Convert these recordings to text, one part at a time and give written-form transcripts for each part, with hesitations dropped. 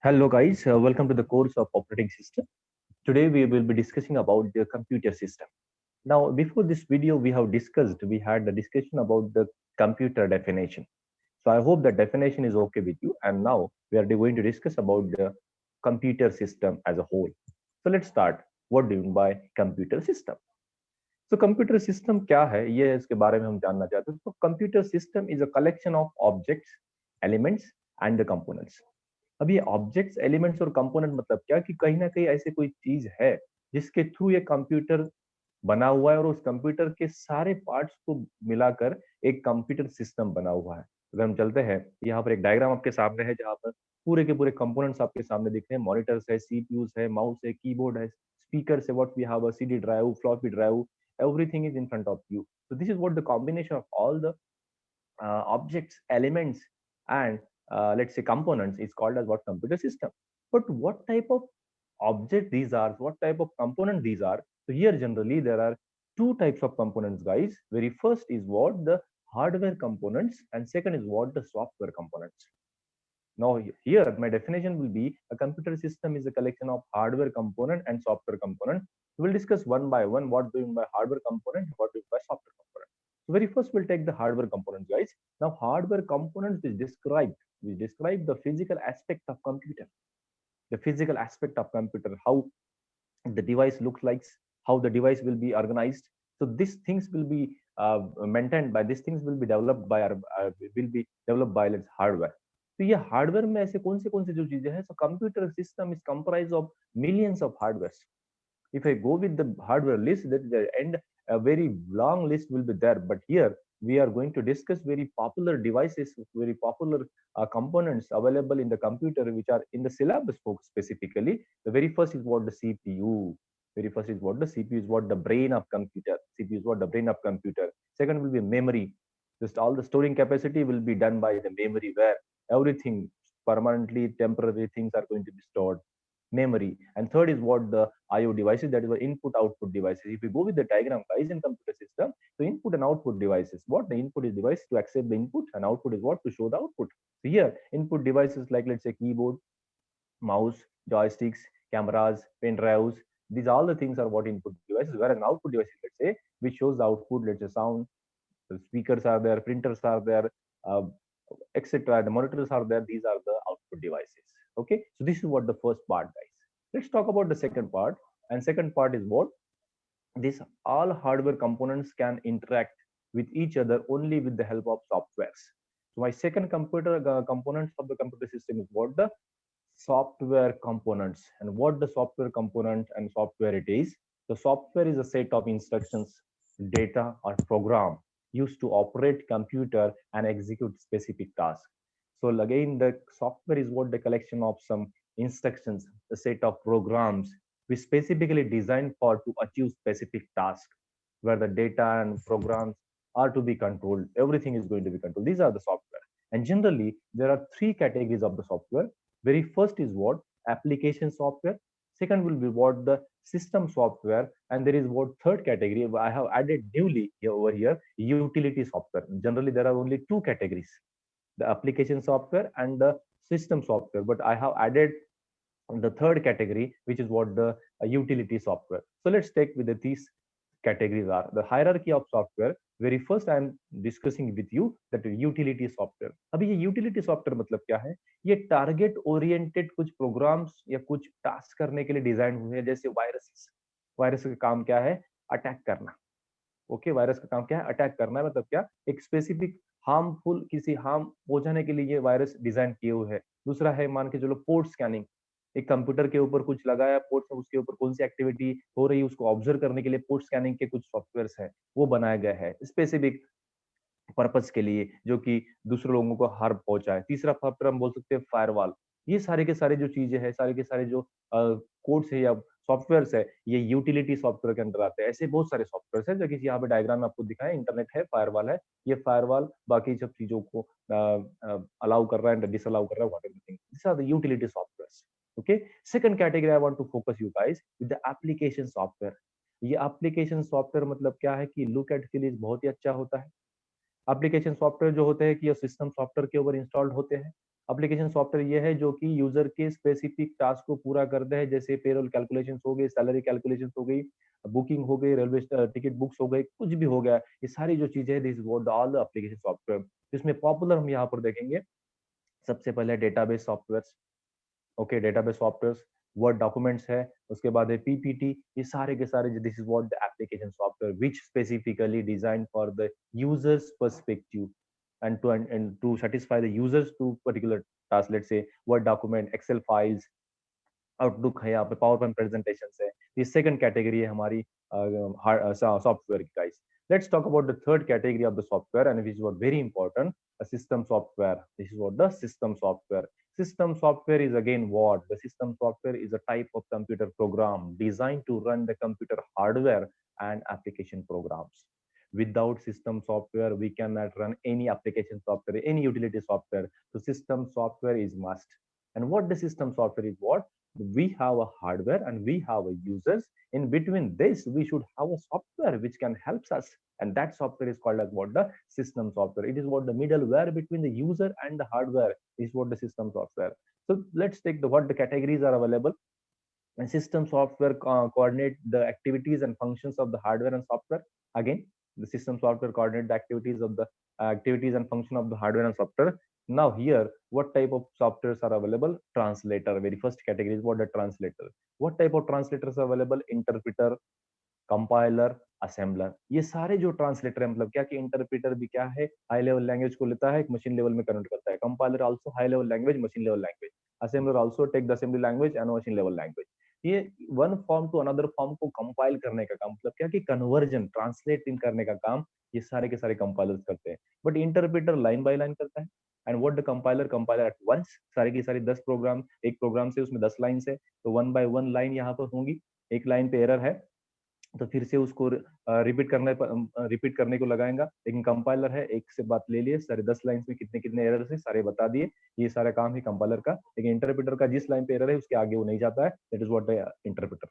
Hello guys, welcome to the course of operating system. Today we will be discussing about the computer system. Now before this video we had the discussion about the computer definition. So I hope the definition is okay with you, and now we are going to discuss about the computer system as a whole. So let's start. What do you mean by computer system? So computer system क्या है ये इसके बारे में हम जानना चाहते हैं. So computer system is a collection of objects, elements and the components. अब ये ऑब्जेक्ट्स एलिमेंट्स और कंपोनेंट मतलब क्या कि कहीं ना कहीं ऐसे कोई चीज है जिसके थ्रू ये कंप्यूटर बना हुआ है और उस कंप्यूटर के सारे पार्ट्स को मिलाकर एक कंप्यूटर सिस्टम बना हुआ है. अगर हम चलते हैं, यहाँ पर एक डायग्राम आपके सामने है जहाँ पर पूरे के पूरे कंपोनेंट्स आपके सामने दिख रहे हैं. मॉनिटर्स है, सीपीयूज है, माउस है, कीबोर्ड है, स्पीकर है, what we have a CD drive, floppy drive, everything is in front of you. So this is what the combination of all the objects, elements, and let's say components is called as what computer system. But what type of object these are, what type of component these are? So here generally there are two types of components, guys. Very first is what the hardware components, and second is what the software components. Now here my definition will be a computer system is a collection of hardware component and software component. We will discuss one by one what do you mean by hardware component, what do you mean by software component. So very first we'll take the hardware components, guys. Now hardware components we describe the physical aspect of computer, the physical aspect of computer, how the device looks like, how the device will be organized. So these things will be maintained by, these things will be developed by will be developed by let's hardware. तो ये hardware में ऐसे कौन से जो चीजें हैं. So computer system is comprise of millions of hardware. If I go with the hardware list, that the end a very long list will be there. But here we are going to discuss very popular devices, very popular components available in the computer, which are in the syllabus book specifically. The very first is what the CPU. Very first is what the CPU is, what the brain of computer. CPU is what the brain of computer. Second will be memory. Just all the storing capacity will be done by the memory, where everything permanently, temporary things are going to be stored. Memory. And third is what the IO devices, that is the input output devices. If we go with the diagram, guys, in computer system, so input and output devices, what the input is device to accept the input, and output is what to show the output. So here input devices like let's say keyboard, mouse, joysticks, cameras, pen drives, these all the things are what input devices, whereas an output devices, let's say, which shows the output, let's say sound, the speakers are there, printers are there, uh, etc. The monitors are there. These are the output devices. Okay, so this is what the first part, guys. Let's talk about the second part. And second part is what this all hardware components can interact with each other only with the help of softwares. So my second computer components of the computer system is what the software components, and what the software component and software it is. The software is a set of instructions, data or program used to operate computer and execute specific tasks. So again, the software is what the collection of some instructions, a set of programs we specifically designed for to achieve specific task, where the data and programs are to be controlled. Everything is going to be controlled. These are the software. And generally, there are three categories of the software. Very first is what application software. Second will be what the system software, and there is what third category I have added newly here over here, utility software. Generally, there are only two categories, the application software and the system software, but I have added the third category, which is what the utility software. So let's take with these categories are the hierarchy of software. Very first I am discussing with you that utility software. अभी ये utility software मतलब क्या है? ये target oriented कुछ programmes या कुछ task करने के लिए डिजाइन हुए हैं. जैसे वायरस, वायरस का काम क्या है? अटैक करना. ओके, वायरस का काम क्या है? अटैक करना है. मतलब क्या? एक स्पेसिफिक हार्मफुल किसी हार्म पहुंचाने के लिए ये वायरस डिजाइन किए हुए हैं. दूसरा है मान के चलो पोर्ट स्कैनिंग. एक कंप्यूटर के ऊपर कुछ लगाया पोर्ट, उसके ऊपर कौन सी एक्टिविटी हो रही है उसको ऑब्जर्व करने के लिए पोर्ट स्कैनिंग के कुछ सॉफ्टवेयर्स हैं, वो बनाया गया है स्पेसिफिक पर्पस के लिए, जो कि दूसरे लोगों को हार्म पहुंचाए. तीसरा फैक्टर हम बोल सकते हैं फायरवॉल. ये सारे के सारे जो चीजें हैं, सारे के सारे जो कोड्स है या सॉफ्टवेयर्स है, ये यूटिलिटी सॉफ्टवेयर के अंदर आते हैं. ऐसे बहुत सारे सॉफ्टवेयर हैं जो कि यहाँ पे डायग्राम में आपको दिखाएं. इंटरनेट है, फायरवॉल है. ये फायरवॉल बाकी सब चीजों को अलाउ कर रहा है, डिसअलाउ कर रहा है, what everything. This are the utility softwares. Okay, second category I want to focus you guys with the application software. ये एप्लीकेशन सॉफ्टवेयर मतलब क्या है कि लुक एंड फील इज बहुत ही अच्छा होता है. एप्लीकेशन सॉफ्टवेयर जो होते हैं कि ये सिस्टम सॉफ्टवेयर के ऊपर इंस्टॉल्ड होते हैं. एप्लीकेशन सॉफ्टवेयर ये है जो कि यूजर के स्पेसिफिक टास्क को पूरा करते हैं, जैसे पेरोल कैलकुलेशंस हो गई, सैलरी कैलकुलेशंस हो गई, बुकिंग हो गई, रेलवे टिकट बुक्स हो गई, कुछ भी हो गया, ये सारी जो चीजें है, this is what all application software. इसमें पॉपुलर हम यहाँ पर देखेंगे, सबसे पहले database software. Okay, database software, word documents है, उसके बाद है पीपीटी, ये सारे के सारे, this is what the application software which specifically design for the users perspective and to satisfy the users to particular task, let's say word document, excel files, outlook है, यहाँ पे पावर पॉइंट प्रेजेंटेशन है। ये second category है हमारी software की guys. Let's talk about the third category of the software and which is what very important, system software. This is what the system software. System software is again what? The system software is a type of computer program designed to run the computer hardware and application programs. Without system software, we cannot run any application software, any utility software. So system software is must. And what the system software is what? We have a hardware and we have a users. In between this, we should have a software which can help us. And that software is called as what? The system software. It is what the middleware between the user and the hardware is what the system software. So let's take the what the categories are available. And system software coordinate the activities and functions of the hardware and software. Again, the system software coordinate the activities of the activities and function of the hardware and software. Now here, what type of softwares are available? Translator, very first category is what the translator. What type of translators are available? Interpreter, compiler, assembler, ये सारे जो translator है, मतलब क्या कि interpreter भी क्या है, हाई लेवल लैंग्वेज को लेता है, एक मशीन लेवल में कन्वर्ट करता है। Compiler also high level language, machine level language. Assembler also take the assembly language and machine level language. ये one form to another form को कंपाइल करने का काम, मतलब क्या कि कन्वर्जन, ट्रांसलेट इन करने का काम ये सारे के सारे कंपाइलर्स करते हैं। But interpreter line by line करता है। And what the compiler, compiler at once, सारी की सारी 10 प्रोग्राम, एक प्रोग्राम से उसमें 10 लाइन है, तो वन बाय वन लाइन यहाँ पर होंगी। एक लाइन पे एरर है तो फिर से उसको रिपीट करने को लगाएगा। लेकिन कंपाइलर है, एक से बात ले लिए, सारे 10 लाइन में कितने कितने एरर है सारे बता दिए, ये सारा काम है कंपाइलर का। लेकिन इंटरप्रेटर का जिस लाइन पे एरर है उसके आगे वो नहीं जाता है, that is what the interpreter.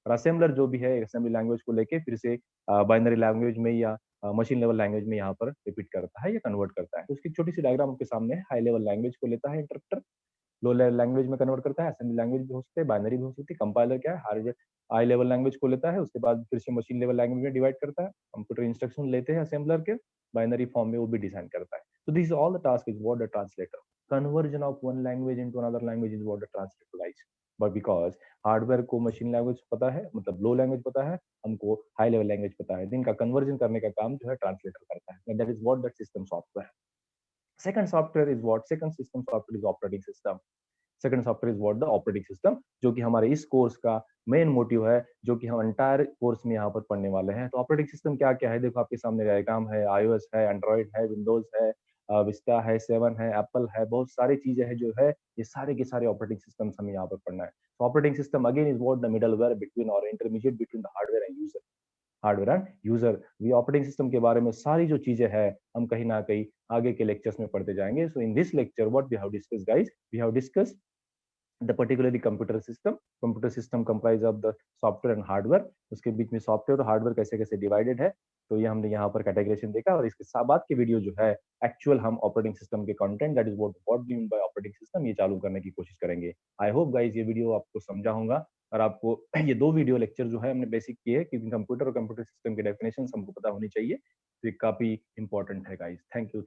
और असेंबलर जो भी है, असेंबली लैंग्वेज को लेके फिर से बाइनरी लैंग्वेज में या मशीन लेवल लैंग्वेज में यहाँ पर रिपीट करता है या कन्वर्ट करता है। तो उसकी छोटी सी डायग्राम आपके सामने है। हाई लेवल लैंग्वेज को लेता है इंटरप्रेटर, लो लेवल लैंग्वेज में कन्वर्ट करता है, असेंबली लैंग्वेज भी हो सकती है, बाइनरी भी हो सकती है। कंपाइलर क्या है, हाई लेवल लैंग्वेज को लेता है, उसके बाद फिर से मशीन लेवल लैंग्वेज में डिवाइड करता है, कंप्यूटर इंस्ट्रक्शन लेते हैं असेंबलर के, बाइनरी फॉर्म में वो भी डिजाइन करता है। तो this all the task is what the translator. Conversion of one language into another language is what the translator guys. But because hardware को मशीन लैंग्वेज पता है, मतलब लो लैंग्वेज पता है, हमको हाई लेवल लैंग्वेज पता है, इनका कन्वर्जन करने का काम जो है ट्रांसलेटर करता है। That is what that system software. Second software is what, second system software is operating system. Second software is what the operating system, जो कि हमारे इस कोर्स का मेन मोटिव है, जो कि हम एंटायर कोर्स में यहाँ पर पढ़ने वाले हैं। तो ऑपरेटिंग सिस्टम क्या क्या है, देखो आपके सामने डायग्राम है, आईओएस है, एंड्रॉइड है, विंडोज है, विस्टा है, 7 है, एप्पल है, बहुत सारी चीजें हैं जो है, ये सारे के सारे ऑपरेटिंग सिस्टम्स हमें यहाँ पर पढ़ना है। तो operating system again is what the middleware between और intermediate between the hardware and user. Hardware and user, we operating system के बारे में सारी जो चीजें हैं हम कहीं ना कहीं आगे के लेक्चर्स में पढ़ते जाएंगे। So in this lecture what we have discuss guys, we have discuss the particularly computer system comprise of the software and hardware। उसके बीच में सॉफ्टवेयर और हार्डवेयर कैसे कैसे डिवाइडेड है, तो ये हमने यहाँ पर कैटेगराइजेशन देखा। और इसके बाद के वीडियो जो है एक्चुअल हम ऑपरेटिंग सिस्टम के content, that is what we mean by operating system, ये चालू करने की कोशिश करेंगे। आई होप गाइस ये वीडियो आपको समझा होगा और आपको ये दो वीडियो लेक्चर जो है हमने बेसिक किए कि कंप्यूटर और कंप्यूटर सिस्टम के डेफिनेशन हमको पता होनी चाहिए, तो ये काफी इंपॉर्टेंट है गाइस। Thank you.